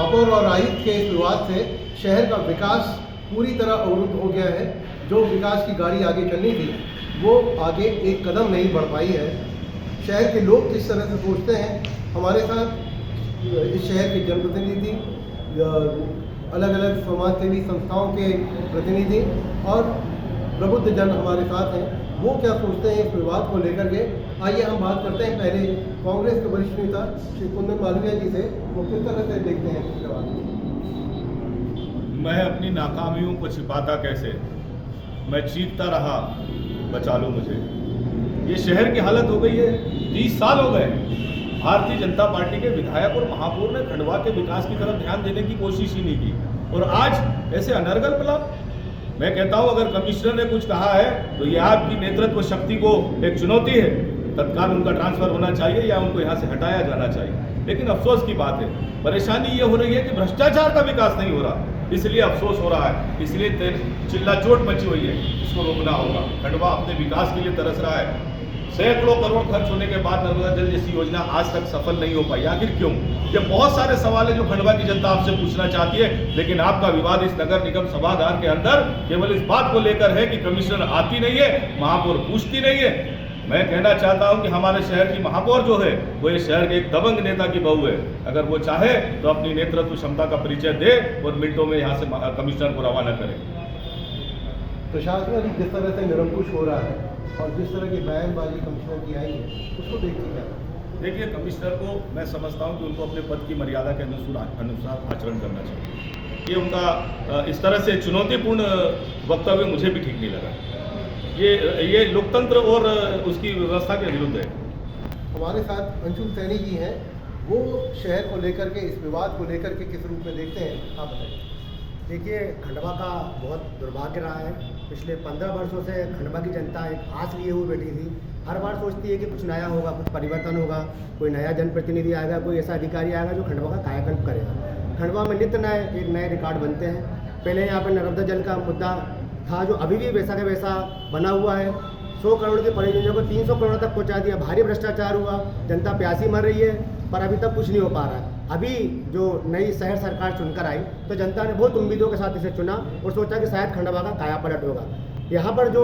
महापौर और आयुक्त के इस विवाद से शहर का विकास पूरी तरह अवरुद्ध हो गया है। जो विकास की गाड़ी आगे चलनी थी वो आगे एक कदम नहीं बढ़ पाई है। शहर के लोग किस तरह से सोचते हैं, हमारे साथ इस शहर के जनप्रतिनिधि, अलग अलग समाजसेवी संस्थाओं के प्रतिनिधि और प्रबुद्ध जन हमारे साथ हैं, वो क्या सोचते हैं इस विवाद को लेकर के। आइए हम बात करते हैं पहले कांग्रेस के वरिष्ठ नेता श्री कुंदन मालवीय जी से, वो किस तरह से देखते हैं इस विवाद को। मैं अपनी नाकामियों को छिपाता कैसे, मैं चीखता रहा बचा लो मुझे। ये शहर की हालत हो गई है। 30 साल हो गए भारतीय जनता पार्टी के विधायक और महापौर ने खंडवा के विकास की तरफ ध्यान देने की कोशिश ही नहीं की, और आज ऐसे अनर्गल पला। मैं कहता हूं अगर कमिश्नर ने कुछ कहा है तो ये आपकी नेतृत्व शक्ति को एक चुनौती है। तत्काल उनका ट्रांसफर होना चाहिए या उनको यहाँ से हटाया जाना चाहिए। लेकिन अफसोस की बात है, परेशानी ये हो रही है कि भ्रष्टाचार का विकास नहीं हो रहा, इसलिए अफसोस हो रहा है, इसलिए चिल्ला चोट मची हुई है। इसको रोकना होगा। खंडवा अपने विकास के लिए तरस रहा है। सैकड़ों करोड़ खर्च होने के बाद नर्मदा जल जैसी योजना आज तक सफल नहीं हो पाई। आखिर क्यों? ये बहुत सारे सवाल है जो खंडवा की जनता आपसे पूछना चाहती है, लेकिन आपका विवाद इस नगर निगम सभागार के अंदर केवल इस बात को लेकर है कि कमिश्नर आती नहीं है, महापौर पूछती नहीं है। मैं कहना चाहता हूं कि हमारे शहर की महापौर जो है वो इस शहर के एक दबंग नेता की बहू है। अगर वो चाहे तो अपनी नेतृत्व क्षमता का परिचय दे और मिनटों में यहाँ से कमिश्नर को रवाना करे। प्रशासन जिस तरह से निरंकुश हो रहा है और जिस तरह की बयानबाजी कमिश्नर की आई है, उसको देखिए क्या। देखिए, कमिश्नर को मैं समझता हूं कि उनको अपने पद की मर्यादा के अनुसार आचरण करना चाहिए। ये उनका इस तरह से चुनौतीपूर्ण वक्तव्य मुझे भी ठीक नहीं लगा। ये लोकतंत्र और उसकी व्यवस्था के विरुद्ध है। हमारे साथ अंशुल सैनी जी हैं, वो शहर को लेकर के, इस विवाद को लेकर के किस रूप में देखते हैं, आप बताइए। देखिए, खंडवा का बहुत दुर्भाग्य रहा है। पिछले 15 वर्षों से खंडवा की जनता एक आस लिए हुए बैठी थी। हर बार सोचती है कि कुछ नया होगा, कुछ परिवर्तन होगा, कोई नया जनप्रतिनिधि आएगा, कोई ऐसा अधिकारी आएगा जो खंडवा का कायाकल्प करेगा। खंडवा में नित्य नए रिकॉर्ड बनते हैं। पहले यहाँ पर नर्मदा जल का मुद्दा था जो अभी भी वैसा का वैसा बना हुआ है। 100 करोड़ की परियोजना को 300 करोड़ तक पहुँचा दिया। भारी भ्रष्टाचार हुआ, जनता प्यासी मर रही है, पर अभी तक कुछ नहीं हो पा रहा है। अभी जो नई शहर सरकार चुनकर आई तो जनता ने बहुत उम्मीदों के साथ इसे चुना और सोचा कि शायद खंडवा का काया पलट होगा। यहाँ पर जो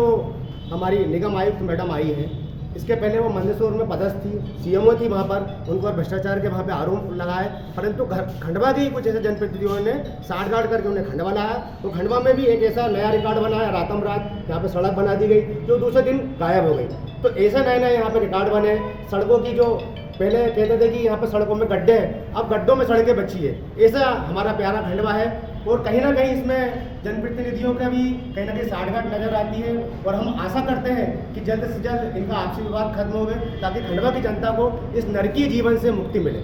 हमारी निगम आयुक्त मैडम आई हैं, इसके पहले वो मंदसौर में पदस्थ थी, सीएमओ थी वहाँ पर, उन पर भ्रष्टाचार के वहाँ पे आरोप लगाए, परंतु खंडवा के ही कुछ ऐसे जनप्रतिनिधियों ने साठगांठ करके उन्हें खंडवा लाया। तो खंडवा में भी एक ऐसा नया रिकॉर्ड बनाया, रातम रात यहाँ पे सड़क बना दी गई जो दूसरे दिन गायब हो गई। तो ऐसे नए नए यहाँ पे रिकॉर्ड बने। सड़कों की जो पहले कहते थे कि यहाँ पे सड़कों में गड्ढे हैं, अब गड्ढों में सड़कें बची है। ऐसा हमारा प्यारा खंडवा है और कहीं ना कहीं इसमें जनप्रतिनिधियों का भी कहीं ना कहीं साठगांठ नजर आती है। और हम आशा करते हैं कि जल्द से जल्द इनका आपसी विवाद खत्म हो गए ताकि खंडवा की जनता को इस नरकीय जीवन से मुक्ति मिले।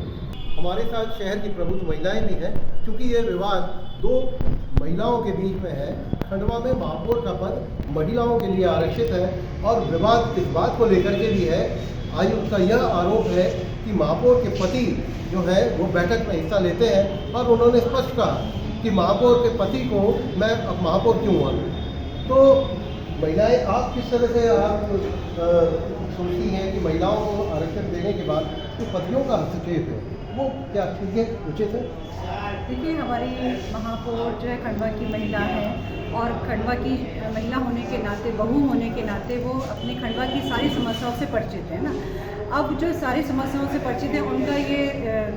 हमारे साथ शहर की प्रबुद्ध महिलाएं भी हैं, क्योंकि ये विवाद 2 महिलाओं के बीच में है। खंडवा में महापौर का पद महिलाओं के लिए आरक्षित है और विवाद इस बात को लेकर के भी है। आयुक्त का यह आरोप है कि महापौर के पति जो है वो बैठक में हिस्सा लेते हैं और उन्होंने स्पष्ट कहा कि महापौर के पति को मैं अब महापौर क्यों हुआ। तो महिलाएं, आप किस तरह से आप सोचती हैं कि महिलाओं को आरक्षण देने के बाद जो पतियों का हस्तक्षेप है वो क्या ठीक है, उचित है? देखिए, हमारी महापौर जो है खंडवा की महिला है और खंडवा की महिला होने के नाते, बहू होने के नाते वो अपने खंडवा की सारी समस्याओं से परिचित है ना। अब जो सारी समस्याओं से परिचित है, उनका ये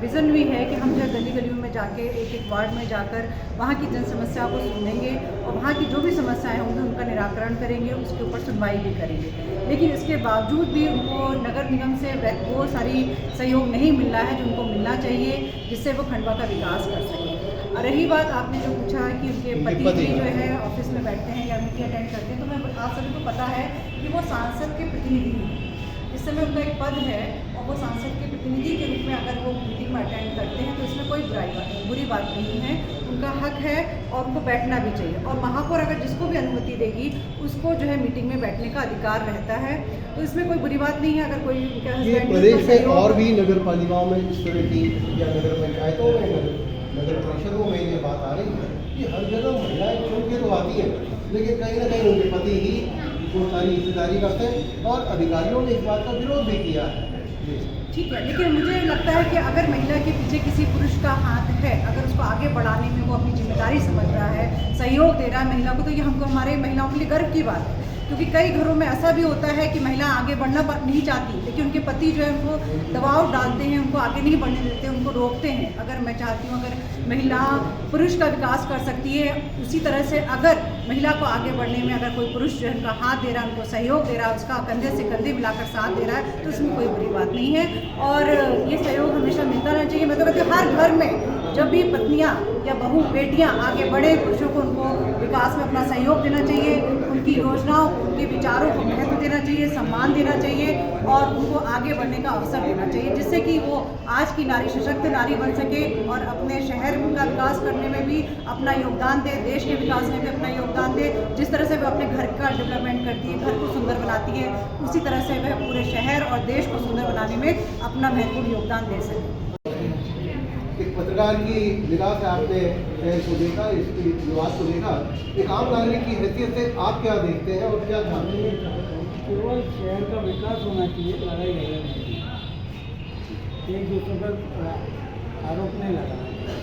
विज़न भी है कि हम जो गली गलियों में जाके एक एक वार्ड में जाकर वहाँ की जन समस्याओं को सुनेंगे और वहाँ की जो भी समस्याएं होंगी उनका निराकरण करेंगे, उसके ऊपर सुनवाई भी करेंगे। लेकिन इसके बावजूद भी उनको नगर निगम से वो सारी सहयोग नहीं मिल रहा है जो उनको मिलना चाहिए, जिससे वो खंडवा का विकास कर सकें। रही बात आपने जो पूछा कि उनके पति भी जो है ऑफिस में बैठते हैं या मीटिंग अटेंड करते हैं, तो मैं आप सभी को पता है कि वो सांसद के प्रतिनिधि हैं। इस समय उनका एक पद है और वो सांसद के प्रतिनिधि के रूप में अगर वो मीटिंग में अटेंड करते हैं तो इसमें कोई बुरी बात नहीं है। उनका हक है और उनको बैठना भी चाहिए। और महापौर अगर जिसको भी अनुमति देगी उसको जो है मीटिंग में बैठने का अधिकार रहता है, तो इसमें कोई बुरी बात नहीं है। अगर कोई प्रदेश में और भी नगर पालिकाओं में इस तरह की या नगर पंचायतों में, नगर परिषदों में ये बात आ रही है कि हर जगह महिलाएं चुन के तो आती हैं, लेकिन कहीं ना कहीं उनके पति ही वो सारी हिस्सेदारी करते हैं और अधिकारियों ने इस बात का विरोध भी किया है। ठीक है, लेकिन मुझे लगता है कि अगर महिला के पीछे किसी पुरुष का हाथ है, अगर उसको आगे बढ़ाने में वो अपनी जिम्मेदारी समझ रहा है, सहयोग दे रहा है महिला को, तो ये हमको हमारे महिलाओं के लिए गर्व की बात है। क्योंकि कई घरों में ऐसा भी होता है कि महिला आगे बढ़ना नहीं चाहती, लेकिन उनके पति जो है उनको दबाव डालते हैं, उनको आगे नहीं बढ़ने देते, उनको रोकते हैं। अगर मैं चाहती हूँ अगर महिला पुरुष का विकास कर सकती है, उसी तरह से अगर महिला को आगे बढ़ने में अगर कोई पुरुष जो है उनका हाथ दे रहा है, उनको सहयोग दे रहा है, उसका कंधे से कंधे मिलाकर साथ दे रहा है, तो उसमें कोई बुरी बात नहीं है। और ये सहयोग हमेशा मिलता रहना चाहिए। मैं तो कहती हूँ हर घर में जब भी पत्नियाँ या बहू बेटियाँ आगे बढ़े, पुरुषों को उनको विकास में अपना सहयोग देना चाहिए, उनकी योजनाओं, उनके विचारों को महत्व देना चाहिए, सम्मान देना चाहिए और उनको आगे बढ़ने का अवसर देना चाहिए, जिससे कि वो आज की नारी सशक्त नारी बन सके और अपने शहर का विकास करने में भी अपना योगदान दे, देश के विकास में भी अपना योगदान दे। जिस तरह से वह अपने घर का डेवलपमेंट करती है, घर को सुंदर बनाती है, उसी तरह से वह पूरे शहर और देश को सुंदर बनाने में अपना महत्वपूर्ण योगदान दे सके। एक पत्रकार की निगाह से आपने शहर को देखा, इसके विवाद को देखा, एक आम नागरिक की हैसियत से आप क्या देखते हैं और क्या चाहते हैं? केवल शहर का विकास होना चाहिए, लड़ाई झगड़ा नहीं चाहिए, एक दूसरे पर आरोप नहीं लगाना,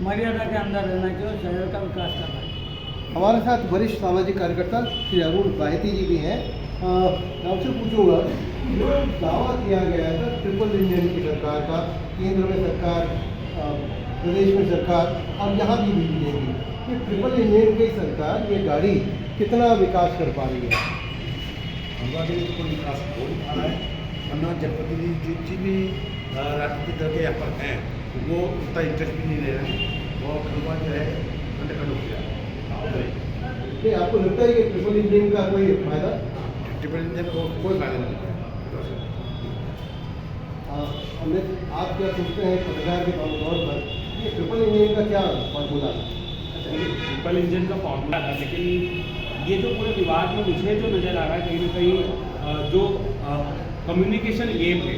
मर्यादा के अंदर रहना चाहिए और शहर का विकास करना चाहिए। हमारे साथ वरिष्ठ सामाजिक कार्यकर्ता श्री अरुण बाहेती जी भी हैं। मैं आपसे पूछूंगा, जो दावा किया गया था ट्रिपल इंजन की सरकार का, केंद्र में सरकार, प्रदेश में सरकार और यहाँ भी बीजेपी, ये ट्रिपल इंजन की सरकार, ये गाड़ी कितना विकास कर पा रही है? खंडवा के लिए कोई विकास हो नहीं पा रहा है, वरना जनप्रतिनिधि जितनी भी राजनीतिक दल के यहाँ पर हैं वो उतना इंटरेस्ट भी नहीं ले रहे हैं, वो खंडवा जो है खंड हो गया। नहीं, आपको लगता है कि ट्रिपल इंजन का कोई फायदा? ट्रिपल इंजन को कोई फायदा नहीं है। अमित, आप क्या सोचते हैं पत्रकार के तौर पर, ये ट्रिपल इंजन का क्या फॉर्मूला? ट्रिपल इंजन का फॉर्मूला था, लेकिन ये जो पूरे विवाद में मुझे जो नज़र आ रहा है कहीं ना कहीं जो कम्युनिकेशन गेम है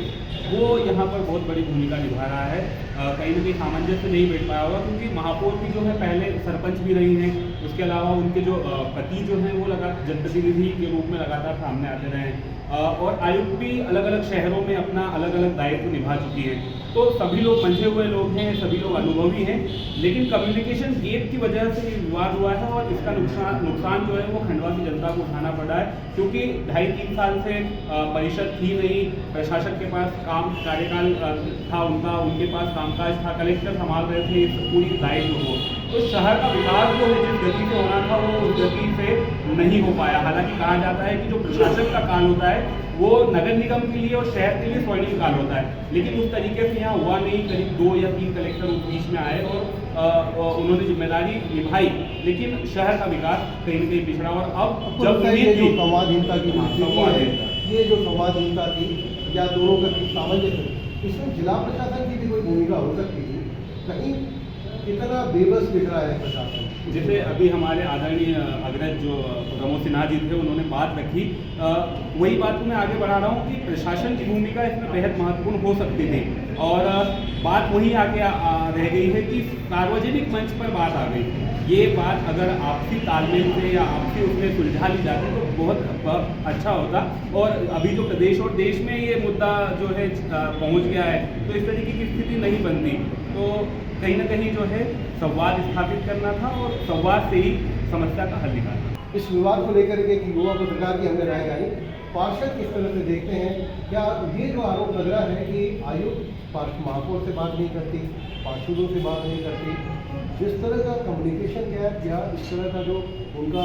वो यहाँ पर बहुत बड़ी भूमिका निभा रहा है। कहीं ना कहीं सामंजस्य नहीं बैठ पाया होगा, क्योंकि महापौर भी जो है पहले सरपंच भी रही हैं, उसके अलावा उनके जो पति जो हैं वो जनप्रतिनिधि के रूप में लगातार सामने आते रहे हैं, और आयुक्त भी अलग अलग शहरों में अपना अलग अलग दायित्व निभा चुकी है। तो सभी लोग मंझे हुए लोग हैं, सभी लोग अनुभवी हैं, लेकिन कम्युनिकेशन गेप की वजह से ये विवाद हुआ है और इसका नुकसान जो है वो खंडवा की जनता को उठाना पड़ा है, क्योंकि 2.5-3 साल से परिषद थी नहीं, प्रशासक के पास कार्यकाल था उनके पास कामकाज था, कलेक्टर संभाल रहे थे इस पूरी दायित्व को। तो शहर का विकास जो है जिस गति से होना था वो उस गति से नहीं हो पाया। हालांकि कहा जाता है कि जो प्रशासक का काल होता है वो नगर निगम के लिए और शहर के लिए स्वर्णिम काल होता है, लेकिन उस तरीके से यहाँ हुआ नहीं। करीब 2 या 3 कलेक्टर उस बीच में आए और उन्होंने जिम्मेदारी निभाई, लेकिन शहर का विकास कहीं न कहीं पिछड़ा। और अब जब ये जो संवादहीनता की ये जो संवादहीनता थी या दोनों का सामंजस्य, इसमें जिला प्रशासन की भी कोई भूमिका हो सकती है? कहीं कितना बेबस दिख रहा है प्रशासन? जैसे अभी हमारे आदरणीय अग्रज जो प्रमोद सिन्हा जी थे उन्होंने बात रखी, वही बात को मैं आगे बढ़ा रहा हूँ कि प्रशासन की भूमिका इसमें बेहद महत्वपूर्ण हो सकती थी, और बात वही आगे रह गई है कि सार्वजनिक मंच पर बात आ गई। ये बात अगर आपसी तालमेल से या आपसी उसमें सुलझा ली जाती तो बहुत अच्छा होता, और अभी जो प्रदेश और देश में ये मुद्दा जो है पहुँच गया है तो इस तरीके की स्थिति नहीं बनती। तो कहीं ना कहीं जो है संवाद स्थापित करना था और संवाद से ही समस्या का हल निकालना। इस विवाद को लेकर के कि युवा पत्रकार की हमने राय जानी, पार्षद किस तरह से देखते हैं? क्या ये जो आरोप लग रहा है कि आयुक्त महापौर से बात नहीं करती, पार्षदों से बात नहीं करती, जिस तरह का कम्युनिकेशन गैप या इस तरह का जो उनका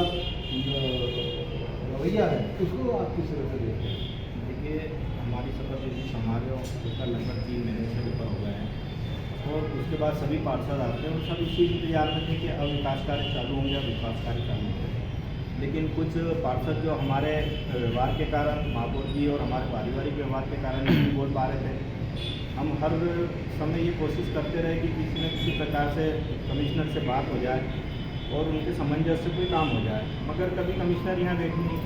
रवैया है, उसको आप किस तरह से देखते हैं? देखिए, हमारी शपथ विधि समारोह उसका लगभग 3 महीने से ऊपर हो गए हैं, और उसके बाद सभी पार्षद आते हैं और सब इसी इंतजार में थे कि अब विकास कार्य चालू होंगे, अब विकास कार्य चालू होंगे। लेकिन कुछ पार्षद जो हमारे व्यवहार के कारण, महापौर जी और हमारे पारिवारिक व्यवहार के कारण नहीं बोल पा रहे थे। हम हर समय ये कोशिश करते रहे कि किसी न किसी प्रकार से कमिश्नर से बात हो जाए और उनके सामंजस्य से कोई काम हो जाए, मगर कभी कमिश्नर यहाँ बैठी नहीं।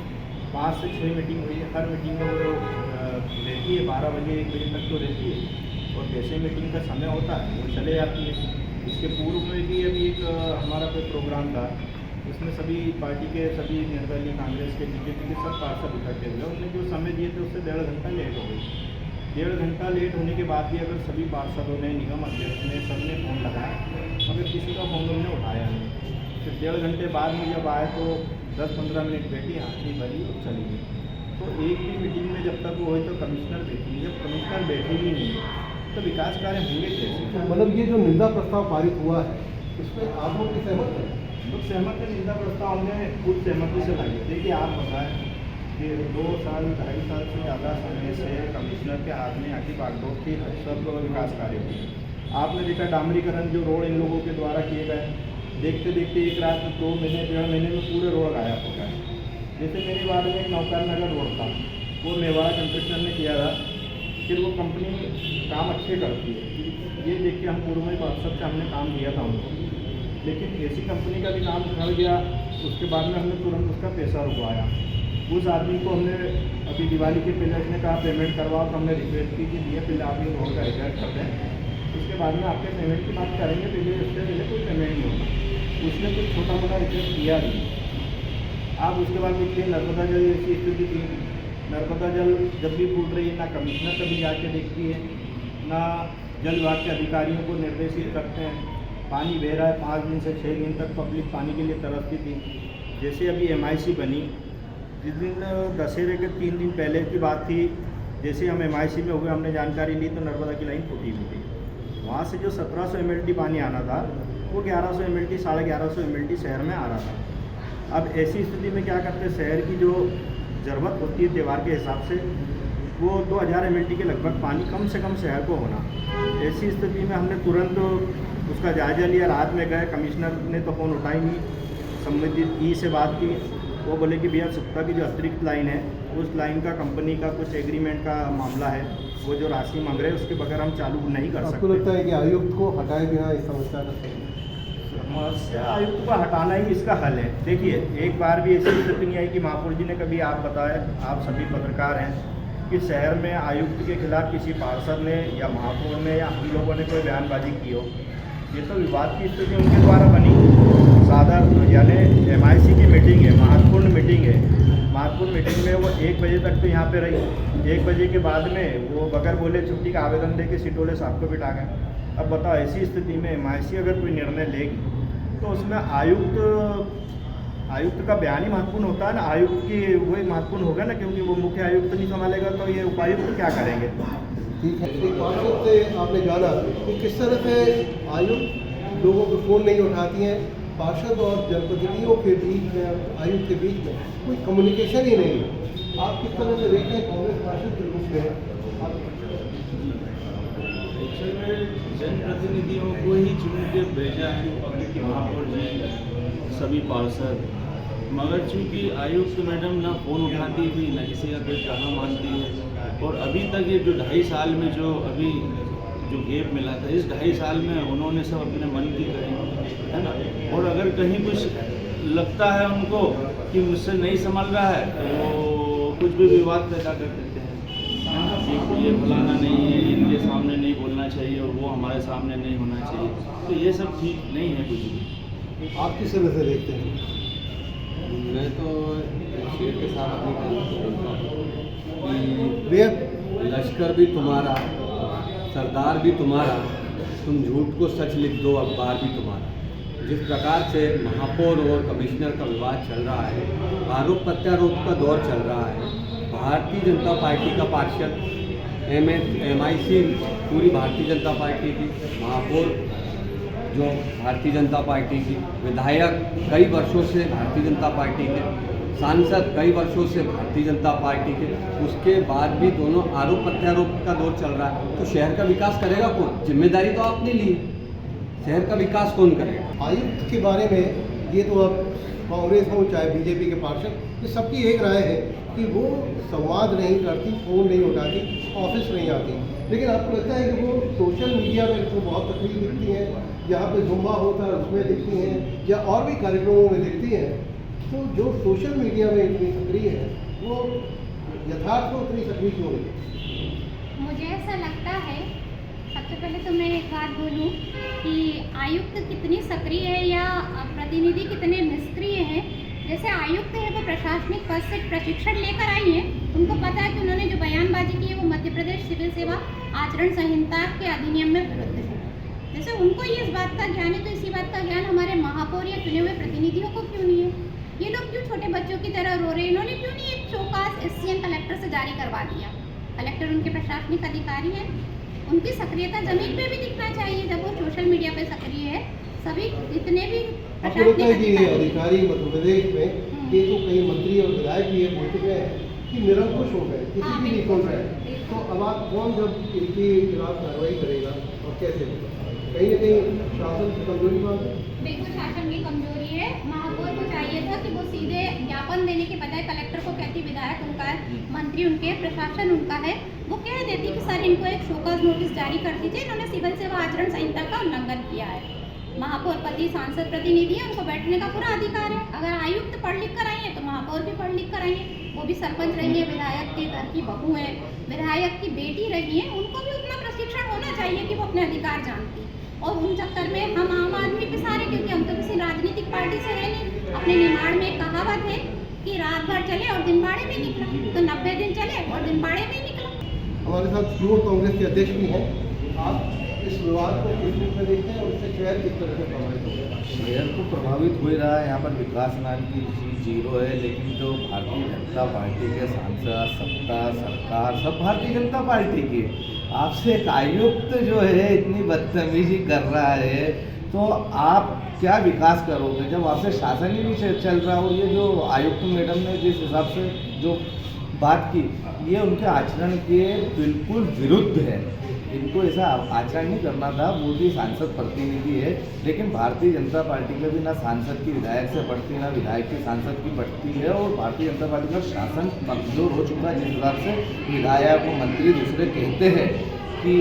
5 से 6 मीटिंग हुई है, हर मीटिंग में वो रहती है 12 बजे 1 बजे तक तो रहती है, और जैसे मीटिंग का समय होता है वो चले जाती है। इसके पूर्व में भी अभी एक हमारा कोई प्रोग्राम था, उसमें सभी पार्टी के सभी निर्दलीय कांग्रेस के, बीजेपी के सब पार्षद इकट्ठे हुए, उन्होंने जो समय दिए थे उससे 1.5 घंटा लेट हो गई। 1.5 घंटा लेट होने के बाद भी अगर सभी पार्षदों ने, निगम अध्यक्ष ने, सबने फ़ोन लगाया, मगर किसी का फ़ोन उन्होंने उठाया नहीं। फिर 1.5 घंटे बाद में जब आए तो 10-15 मिनट बैठी, आँखें भरी और चली गई। तो एक भी मीटिंग में जब तक वो हुई तो कमिश्नर बैठी, जब कमिश्नर बैठी ही नहीं तो विकास कार्य होंगे कैसे? मतलब ये जो निंदा प्रस्ताव पारित हुआ है, इसमें आप लोग की सहमत है? लोग सहमत है। निंदा प्रस्ताव हमने खुद सहमति से लाए। देखिए, आप बताएं कि 2 साल 2.5 साल से ज़्यादा समय से कमिश्नर के हाथ में आखिर बागडोर थी, सब विकास कार्य हुए। आपने देखा डामरीकरण जो रोड इन लोगों के द्वारा किए गए, देखते देखते एक रात में 2 महीने 1.5 महीने में पूरे रोड गायब हो गए। जैसे मेरे वार्ड में एक नौकर नगर रोड था, वो मेवाड़ा कंस्ट्रक्शन ने किया था। फिर वो कंपनी काम अच्छे करती है, ये देख के हम पूर्व में पार्षद से हमने काम दिया था उनको, लेकिन ऐसी कंपनी का भी काम उखड़ गया। उसके बाद में हमने तुरंत उसका पैसा रुकवाया। उस आदमी को हमने अभी दिवाली के पहले उसने कहा पेमेंट करवाओ, तो हमने रिक्वेस्ट की कि भैया पहले आप ये रोड का रिचार्ज कर दें, उसके बाद में आपके पेमेंट की बात करेंगे, पहले उससे पहले कोई पेमेंट नहीं होगा। उसने कुछ छोटा मोटा रिक्वेस्ट किया नहीं। आप उसके बाद देखिए नर्मदा जल ऐसी स्थिति थी, नर्मदा जल जब भी फूट रही है, ना कमिश्नर कभी जाके देखती है, ना जल विभाग के अधिकारियों को निर्देशित करते हैं। पानी बह रहा है, 5 दिन से 6 दिन तक पब्लिक पानी के लिए तरसती थी। जैसे अभी MIC बनी, जिस दिन दशहरे के 3 दिन पहले की बात थी, जैसे हम MIC में हो गए, हमने जानकारी ली तो नर्मदा की लाइन फूटी हुई थी। वहाँ से जो 1700 ml पानी आना था, वो 1100 ml, 1150 ml शहर में आ रहा था। अब ऐसी स्थिति में क्या करते हैं, शहर की जो ज़रूरत होती है त्यौहार के हिसाब से, वो 2000 ml के लगभग पानी कम से कम शहर को होना। ऐसी स्थिति में हमने तुरंत उसका जायजा लिया, रात में गए, कमिश्नर ने तो फ़ोन उठाई नहीं, संबंधित ई से बात की, वो बोले कि भैया सुक्ता की जो अतिरिक्त लाइन है, उस लाइन का कंपनी का कुछ एग्रीमेंट का मामला है, वो जो राशि मांग रहे हैं उसके बगैर हम चालू नहीं कर सकते। आपको लगता है कि आयुक्त को हटाए बिना इस समस्या का समस्या आयुक्त को हटाना ही इसका हल है? देखिए, एक बार भी ऐसी स्थिति नहीं आई कि महापौर जी ने कभी, आप बताएं, आप सभी पत्रकार हैं, कि शहर में आयुक्त के खिलाफ किसी पार्षद ने या महापौर ने या हम लोगों ने कोई बयानबाजी की हो। ये तो विवाद की स्थिति उनके द्वारा बनी। साधारण यानी MIC की मीटिंग है, महत्वपूर्ण मीटिंग है, महत्वपूर्ण मीटिंग में वो 1 बजे तक तो यहाँ पे रही। 1 बजे के बाद में वो बगैर बोले छुट्टी का आवेदन दे के सिटोले साहब को बिठा गए। अब बताओ, ऐसी स्थिति में MIC अगर कोई निर्णय लेगी तो उसमें आयुक्त का बयान ही महत्वपूर्ण होता है ना, आयुक्त की वो ही महत्वपूर्ण होगा ना, क्योंकि वो मुख्य आयुक्त नहीं संभालेगा तो ये उपायुक्त क्या करेंगे? ठीक है। एक पार्षद से आपने जाना कि किस तरह से आयुक्त लोगों को फ़ोन नहीं उठाती हैं, पार्षद और जनप्रतिनिधियों के बीच में, आयुक्त के बीच में कोई कम्युनिकेशन ही नहीं है। आप किस तरह से देखते हैं कांग्रेस पार्षद के रूप में? एक्चुअल में जनप्रतिनिधियों को ही चुन के भेजा है महापौर जी, सभी पार्षद, मगर चूंकि आयुक्त मैडम ना फ़ोन उठाती थी, ना किसी का कोई कहना मानती है, और अभी तक ये जो 2.5 साल में जो अभी जो गैप मिला था, इस 2.5 साल में उन्होंने सब अपने मन की करी, है ना। और अगर कहीं कुछ लगता है उनको कि मुझसे नहीं संभल रहा है, तो वो कुछ भी विवाद पैदा कर देते हैं, कि ये फलाना नहीं है, इनके सामने नहीं बोलना चाहिए और वो हमारे सामने नहीं होना चाहिए। तो ये सब ठीक नहीं है कुछ भी। आप किस तरह से देखते हैं? मैं तो शेर के साथ अपनी बोलता हूँ कि लश्कर भी तुम्हारा, सरदार भी तुम्हारा, तुम झूठ को सच लिख दो, अखबार भी तुम्हारा। जिस प्रकार से महापौर और कमिश्नर का विवाद चल रहा है, आरोप प्रत्यारोप का दौर चल रहा है, भारतीय जनता पार्टी का पार्षद, MIC पूरी भारतीय जनता पार्टी की, महापौर जो भारतीय जनता पार्टी की, विधायक कई वर्षों से भारतीय जनता पार्टी के, सांसद कई वर्षों से भारतीय जनता पार्टी के, उसके बाद भी दोनों आरोप प्रत्यारोप का दौर चल रहा है। तो शहर का विकास करेगा कौन? जिम्मेदारी तो आपने ली, शहर का विकास कौन करेगा? आयुक्त के बारे में ये तो अब कांग्रेस हो चाहे BJP के पार्षद, ये सबकी एक राय है कि वो संवाद नहीं करती, फ़ोन नहीं उठाती, ऑफिस नहीं आती। लेकिन आपको लगता है कि वो सोशल मीडिया में इनको बहुत तकलीफ दिखती है, जहाँ पे जुम्बा होता है उसमें दिखती हैं, या और भी कार्यक्रमों में दिखती हैं, तो जो सोशल मीडिया में इतनी सक्रिय है, वो यथार्थ में उतनी सक्रिय क्यों नहीं? मुझे ऐसा लगता है, सबसे पहले तो मैं एक बात बोलूं कि आयुक्त कितनी सक्रिय है या प्रतिनिधि कितने निष्क्रिय हैं, जैसे आयुक्त है वो प्रशासनिक पद से प्रशिक्षण लेकर आई हैं, उनको पता है कि उन्होंने जो बयानबाजी की है वो मध्य प्रदेश सिविल सेवा आचरण संहिता के अधिनियम में विरुद्ध है। जैसे उनको ये इस बात का ज्ञान है, तो इसी बात का ज्ञान हमारे महापौर या चुने हुए प्रतिनिधियों को क्यों नहीं है? ये लोग क्यों छोटे बच्चों की तरह रो रहे हैं? इन्होंने क्यों नहीं एक शोकास SCM कलेक्टर से जारी करवा दिया? कलेक्टर उनके प्रशासनिक अधिकारी हैं, उनकी सक्रियता जमीन पे भी दिखना चाहिए जब वो सोशल मीडिया पे सक्रिय है। सभी जितने भी आपको लगता है कि अधिकारी मध्य प्रदेश में ये तो कई मंत्री और विधायक भी ये बोल चुके हैं कि निरंकुश हो गए, किसी की नहीं सुन रहे, तो अब आप कौन जब इनके खिलाफ कार्रवाई करेगा और कैसे होगा? कहीं ना कहीं शासन की कमजोरी बात है। बिल्कुल शासन की कमजोरी है। महापौर को चाहिए था कि वो सीधे ज्ञापन देने के बजाय कलेक्टर को कहती विधायक उनका है, मंत्री उनके, प्रशासन उनका है, वो कह देती कि सर इनको एक शोकॉज नोटिस जारी कर दीजिए, इन्होंने सिविल सेवा आचरण संहिता का उल्लंघन किया है। महापौर पति सांसद प्रतिनिधि है, उनको बैठने का पूरा अधिकार है। अगर आयुक्त पढ़ लिख कर आई है तो महापौर भी पढ़ लिख कर आई है। वो भी सरपंच रही है, विधायक के घर की बहू है, विधायक की बेटी रही है, उनको भी उतना प्रशिक्षण होना चाहिए कि वो अपने अधिकार जानती। और उन चक्कर में हम आम आदमी पे सारे, क्योंकि हम तो किसी राजनीतिक पार्टी से है नहीं। अपने निमाड़ में एक कहावत है कि रात भर चले और दिनबाड़े में निकला, तो 90 दिन चले और दिनबाड़े में निकला। हमारे साथ युवा कांग्रेस के अध्यक्ष भी हैं। आप इस विवाद को किस रूप में देखते हैं और इससे शहर किस तरह से प्रभावित हो गया? शहर तो प्रभावित हो ही रहा है। यहाँ पर विकास नाम की चीज़ जीरो है, लेकिन जो भारतीय जनता पार्टी के सांसद, सत्ता, सरकार सब भारतीय जनता पार्टी की। आपसे एक आयुक्त जो है इतनी बदतमीजी कर रहा है, तो आप क्या विकास करोगे जब आपसे शासन ही नहीं चल रहा हो? ये जो आयुक्त मैडम ने जिस हिसाब से जो बात की, ये उनके आचरण के बिल्कुल विरुद्ध है। इनको ऐसा आचरण नहीं करना था। वो भी सांसद प्रतिनिधि है, लेकिन भारतीय जनता पार्टी में भी ना सांसद की विधायक से बढ़ती है, ना विधायक की सांसद की बढ़ती है, और भारतीय जनता पार्टी का शासन कमजोर हो चुका है। जिस हिसाब से विधायक और मंत्री दूसरे कहते हैं कि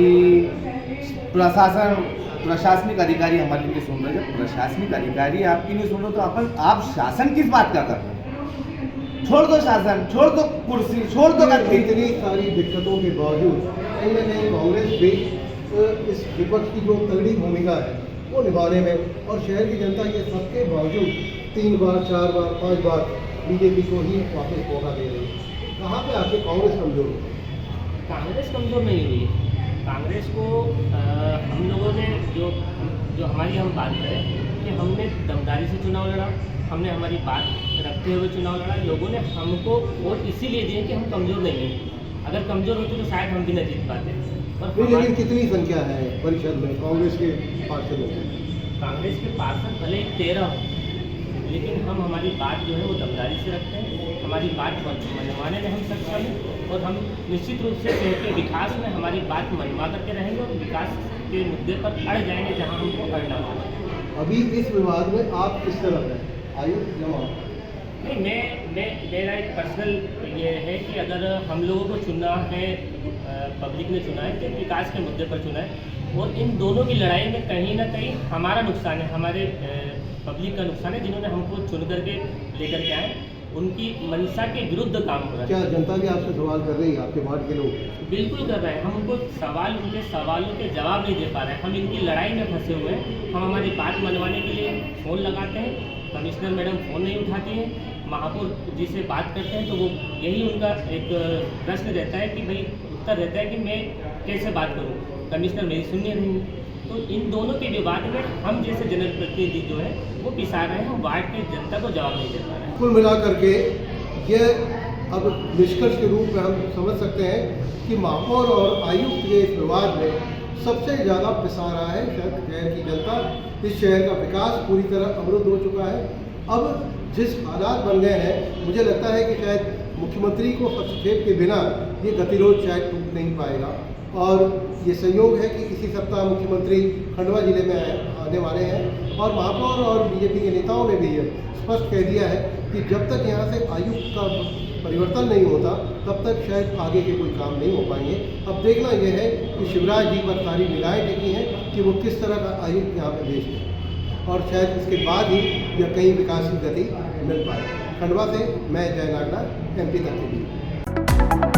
प्रशासनिक अधिकारी हमारी नहीं सुन रहे, जब प्रशासनिक अधिकारी आपकी नहीं सुन रहे तो आप शासन किस बात का कर रहे हैं? छोड़ दो शासन, छोड़ दो कुर्सी, छोड़ दो गद्दी। इतनी सारी दिक्कतों के बावजूद कहीं ना कहीं कांग्रेस भी इस विपक्ष की जो तगड़ी भूमिका है वो निभाने में, और शहर की जनता ये सबके बावजूद 3 बार 4 बार 5 बार बीजेपी को ही वापस मौका दे रही है। कहाँ पे आके कांग्रेस कमजोर हो? कांग्रेस कमज़ोर नहीं हुई। कांग्रेस को हम लोगों ने जो हमारी हम बात करें कि हमने दमदारी से चुनाव लड़ा, हमने हमारी बात रखते हुए चुनाव लड़ा। लोगों ने हमको वोट इसीलिए दिए कि हम कमज़ोर नहीं हैं। अगर कमज़ोर होते तो शायद हम भी न जीत पाते। और लेकिन कितनी संख्या है परिषद में कांग्रेस के पार्षदों की? कांग्रेस के पार्षद भले 13 हो, लेकिन हम हमारी बात जो है वो दमदारी से रखते हैं। हमारी बात मनवाने में हम सक्षम हैं, और हम निश्चित रूप से शहर के विकास में हमारी बात मनवा करके रहेंगे और विकास के मुद्दे पर अड़ जाएंगे जहाँ हमको अड़ना होगा। अभी इस विवाद में आप किस तरफ हैं, आयुक्त या महापौर? नहीं, मेरा एक पर्सनल ये है कि अगर हम लोगों को चुना है, पब्लिक ने चुना है, तो विकास के मुद्दे पर चुना है, और इन दोनों की लड़ाई में कहीं ना कहीं हमारा नुकसान है, हमारे पब्लिक का नुकसान है, जिन्होंने हमको चुन करके लेकर के आए, उनकी मंशा के विरुद्ध काम हो रहा है। क्या जनता भी आपसे सवाल कर रही है, आपके वार्ड के लोग? बिल्कुल कर रहे हैं। हम उनको उनके सवालों के जवाब नहीं दे पा रहे हैं। हम इनकी लड़ाई में फंसे हुए हैं। हम हमारी बात मनवाने के लिए फ़ोन लगाते हैं, कमिश्नर मैडम फ़ोन नहीं उठाती हैं। महापौर जी से बात करते हैं तो वो यही उनका एक प्रश्न रहता है कि भाई उत्तर रहता है कि मैं कैसे बात करूं, कमिश्नर मेरी सुनिए नहीं। तो इन दोनों के विवाद में हम जैसे जनप्रतिनिधि जो है वो पिसा रहे हैं, वार्ड की जनता को जवाब नहीं दे पा रहे हैं। कुल मिलाकर के ये अब निष्कर्ष के रूप में हम समझ सकते हैं कि महापौर और आयुक्त के इस विवाद में सबसे ज़्यादा पिसा रहा है शहर की जनता। इस शहर का विकास पूरी तरह अवरुद्ध हो चुका है। अब जिस हालात बन गए हैं, मुझे लगता है कि शायद मुख्यमंत्री को हस्तक्षेप के बिना ये गतिरोध शायद टूट नहीं पाएगा। और ये संयोग है कि इसी सप्ताह मुख्यमंत्री खंडवा जिले में आने वाले हैं, और महापौर और बीजेपी के नेताओं ने भी ये स्पष्ट कह दिया है कि जब तक यहाँ से आयुक्त का परिवर्तन नहीं होता तब तक शायद आगे के कोई काम नहीं हो पाएंगे। अब देखना यह है कि शिवराज जी पर सारी निगाहें टिकी हैं कि वो किस तरह का आयुक्त यहाँ पे भेजते हैं, और शायद इसके बाद ही यह कहीं विकास की गति मिल पाए। खंडवा से मैं जय नागड़ा, MP तक के लिए।